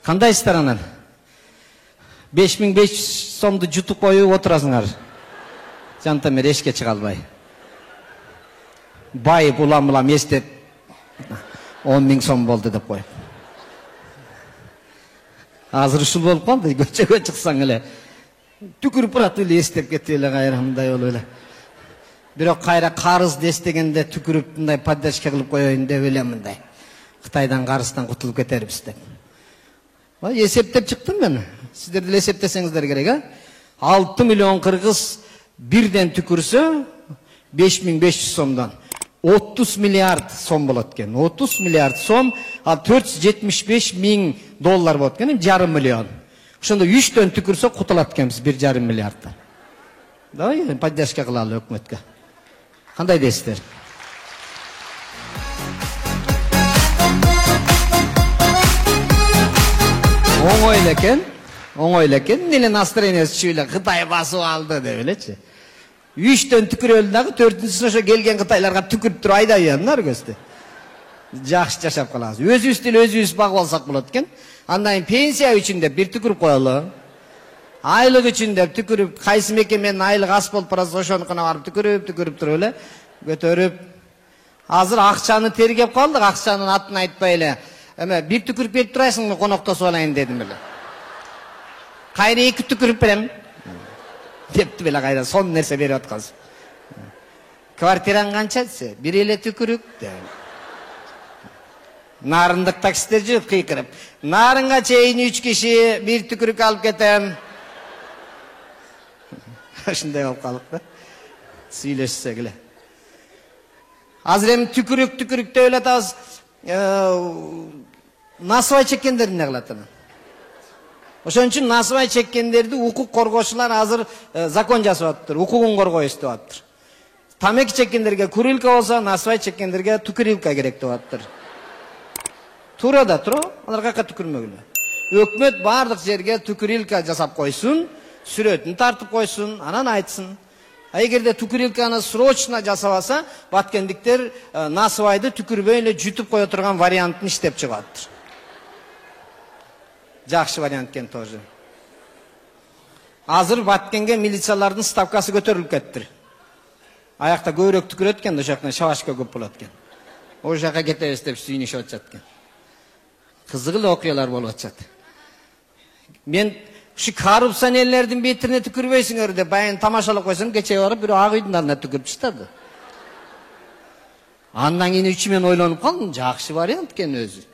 Кандайсыздар анан? 5500 сомду жутуп коюп отурасыңар. Жанта мер эшикке чыга албай. Байып улам эстеп 10.000 сом болду деп коюп. Азыр ушул болуп калды, көчөгө чыксаң эле түкүрүп турат эле эстеп кетип эле кайра мындай болуп эле. Бирок кайра карызды эстегенде түкүрүп мындай поддержка кылып коеюн деп эле мындай. Кытайдан карыздан кутулуп кетербиз деп. Эсептеп чыктым мен. Сиздер деле эсептесеңиздер керек, а? 6 миллион кыргыз бирден түкүрсө 5500 сомдон 30 миллиард сом болот экен. 30 миллиард сом, ал 475 миң доллар болот экен, жарым миллион. Ошондо 3төн түкүрсө кутулат экенбиз 1,5 миллиарддан. Давай поддержка кылалы өкмөткө. Кандай дейсиздер? Оңой эле экен, эле настроениясы түшүп эле Кытай басып алды деп элечи. 3төн түкүрөлү дагы 4-сүнө ошо келген кытайларга түкүрүп туруп айдайын наргөстү. Жакшы жашап калабыз. Өзүбүз деле өзүбүз багып алсак болот экен. Андан кийин пенсия үчүн деп бир түкүрүп коелу. Айлык үчүн деп түкүрүп, кайсы мекеменин айлыгы аз болуп барса ошонукуна барып түкүрүп туруп эле көтөрүп. Азыр акчаны тергеп калдык, акчанын атын айтпай эле. Эме бир түкүрүп берип турасыңбы, коноктосуп алайын дедим эле. Кайра 2 түкүрүп берем. Депти беле кайра сон нерсе берип аткансыз. Квартираң канча десе, бир эле түкүрүк деп. Нарындык таксистер жүрүп кыйкырып. Нарынга чейин 3 киши бир түкүрүк алып кетем. Ушундай болуп калдык да. Сүйлөшсөк эле. Азыр эми түкүрүк деп эле атабыз. Насыбай чеккендер эмне кылат анан? Ошон үчүн насыбай чеккендерди укук коргоочулар азыр закон жасап атыптыр, укугун коргойбуз деп атыптыр. Тамеки чеккендерге курилка болсо, насыбай чеккендерге түкүрилка керек деп атыптыр. Туура да туура, алар кака түкүрмөгүлө. Өкмөт бардык жерге түкүрилка жасап койсун, сүрөтүн тартып койсун, анан айтсын. Эгерде түкүрилканы срочно жасабаса, баткендиктер насыбайды түкүрбөй эле жүтүп кое турган вариантын иштеп чыгаттыр. Жакшы вариант экен тоже. Азыр Баткенге милициялардын ставкасы көтөрүлүп кеттир. Аякта көбүрөөк түкүрөт экен, ошол жактан шабашка көп болот экен. Ошол жака кетебиз деп сүйүнүшүп атышат экен. Кызык эле окуялар болуп атышат. Мен ушу коррупционерлердин бетине түкүрбөйсүңөр деп байын тамашалап койсом, кечээ барып бирөө ак үйдүн алдына түкүрүп чыктады. Андан кийин ичимен ойлонуп калдым, жакшы вариант экен өзү.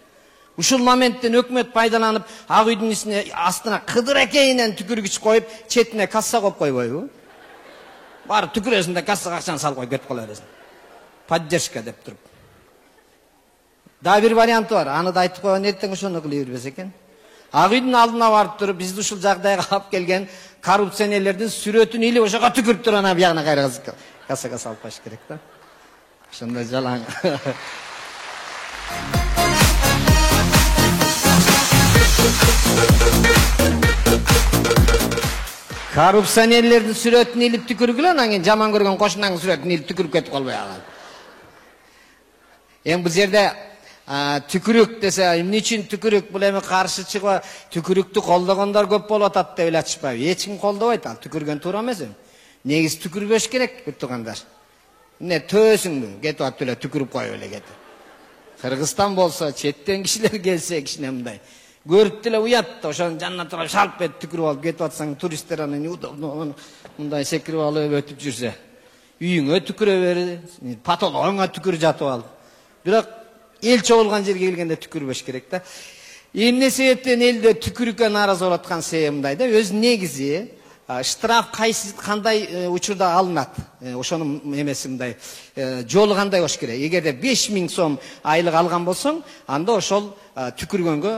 Ушул моменттен өкмөт пайдаланып, ак үйдүн астына кыдыр экейинен түкүргүч коюп, четине касса коюп койбойбу? Барып түкүрөсүң да кассага акчаны салып коюп кетип кала бересиң. Поддержка деп туруп. Дагы бир варианты бар. Аны да айтып койгон эртең ошону кылып бербес экен. Ак үйдүн алдына барып туруп, бизди ушул жагдайга алып келген коррупционерлердин сүрөтүн илип ошого түкүрүп туруп, анан биягына кайра кассага салып коюш керек да. Ошондой жалаң. Коррупционерлердин сүрөтүн илип түкүргүлө, анан кийин жаман көргөн кошунаңдын сүрөтүн илип түкүрүп кетип калбай калат. Эми бул жерде түкүрүк десе, эмне үчүн түкүрүк, бул эми каршы чыгып, түкүрүктү колдогондор көп болуп атат деп эле айтышпайбы? Эч ким колдобойт, ал түкүргөн туура эмес. Негизи түкүрбөш керек, тугандар. Эмне төөсүңбү? Кетип атып эле түкүрүп коюп эле кетип. Кыргызстан болсо, четтен кишилер келсе, кичине мындай көрүп деле уят, ошонун жанына туруп шалп этип түкүрүп алып кетип атсаң, туристтер анан удобно мындай секирип алып өтүп жүрсө, үйүңө түкүрө бер, потологуңа түкүрүп жатып ал. Бирок эл чогулган жерге келгенде түкүрбөш керек да. Эмне себептен элде түкүрүккө нааразы болуп аткан себеби мындай да, өз негизи штраф кандай учурда алынат, ошонун эмеси мындай, жолу кандай болуш керек. Эгерде 5000 сом айлык алган болсоң, анда ошол түкүргөнгө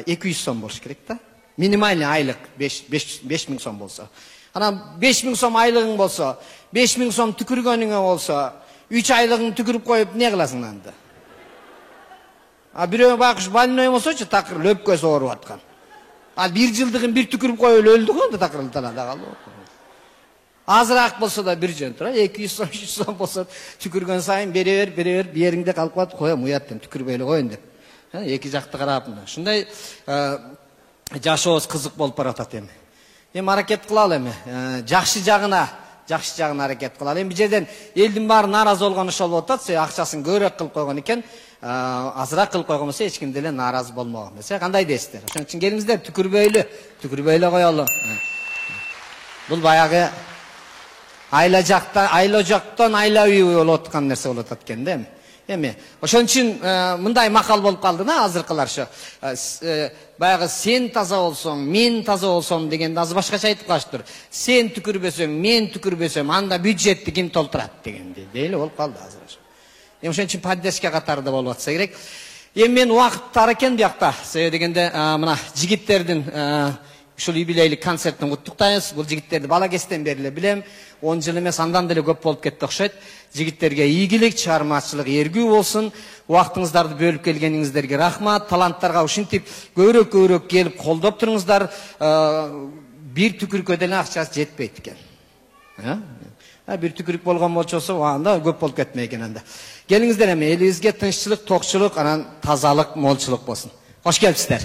200 сом болуш керек да. Минимальный айлык 5000 сом болсо. Анан 5000 сом айлыгың болсо, 5000 сом түкүргөнүңө болсо, 3 айлыгын түкүрүп коюп не кыласың анда? Бирөө бакыш больной болсочу, такыр löpкөсү ооруп аткан. Ал 1 жылдыгын бир түкүрүп коюп өлдү го, анда такыр талада калды. Азыраак болсо да бир жөн тура, 200 сом, 300 сом болсо түкүргөн сайын бере бер, биериңде калып калат, коем уяттан түкүрбөй эле коеюн деп. Эки жакты карап мына. Ушундай жашообуз кызык болуп баратат эми. Эми аракет кылалы эми. Жакшы жагына аракет кылалы. Эми бул жерден элдин баары нааразы болгон ошол болуп атат. Акчасын көбүрөөк кылып койгон экен, азыраак кылып койгон болсо эч ким деле нааразы болмогон. Кандай дейсиздер? Ошон үчүн келиңиздер, түкүрбөйлө коелу. Бул баягы айла жактан айла үй болуп аткан нерсе болуп атат экен да эми. Эми ошон үчүн мындай макал болуп калды да азыркылар ошо. Баягы сен таза болсоң, мен таза болсом дегенди азыр башкача айтып калыштыр. Сен түкүрбөсөң, мен түкүрбөсөм, анда бюджетти ким толтурат дегенди дейли болуп калды азыр. Эми ошон үчүн поддержка катарында болуп атса керек. Эми мен убакыт тар экен биякта. Себеби дегенде мына жигиттердин ушул юбилейлик концерттин куттуктайбыз. Бул жигиттерди бала кезден бери эле билем. 10 жыл эмес, андан деле көп болуп кетти окшойт. Жигиттерге ийгилик, чыгармачылык эргүү болсун. Убактыңыздарды бөлүп келгениңиздерге рахмат. Таланттарга ушинтип көбүрөөк келип колдоп туруңуздар. Бир түкүрүккө деле акчасы жетпейт экен. Бир түкүрүк болгон болчосо, анда көп болуп кетмей экен анда. Келиңиздер эми элибизге тынччылык, токчулук, анан тазалык, молчулук болсун. Кош келипсиздер.